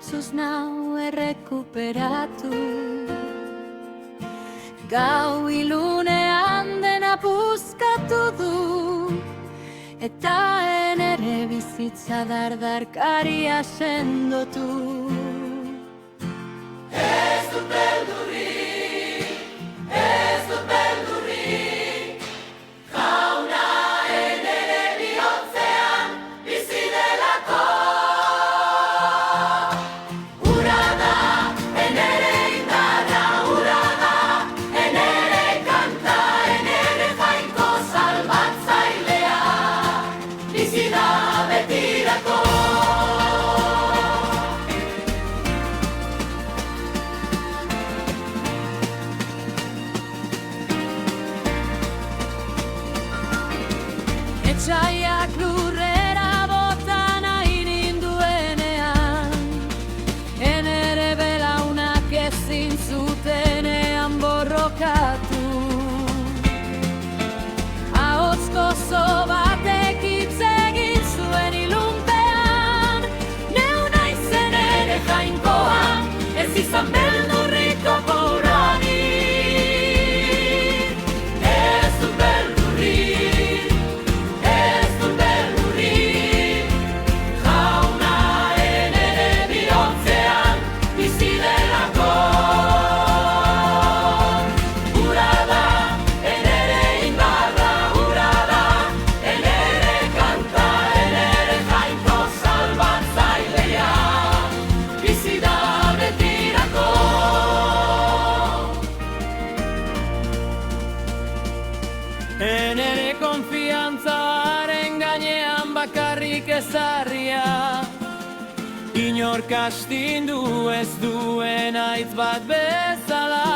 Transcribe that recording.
zuz nau errekuperatu. Gau ilunean dena buzkatu du, eta enere bizitza dardarkaria sendotu. Ez dut beldurrik, ez dut beldurrik, jauna enere bihotzean bizi delako. Ura da enere indarra, ura da enere kanta, enere jainko salbatzailea, bizi da betirako. Etxaiak lurrera bota nahi ninduenean, enere belaunak ezin zutenean borrokatu. Ahots gozo batek hitz egin zuen ilunpean, neu naizen ere jainkoa, ez izan beldurrik oporanik. Ez dut beldurrik, ez dut beldurrik, jauna enere bihotzean bizi delako. Ura da enere indarra, ura da enere kanta, enere jainko salbatzailea, bizi da betirako. Enere konfiantzaren gainean bakarrik ezarria, inork astindu ez duen aitz bat bezala.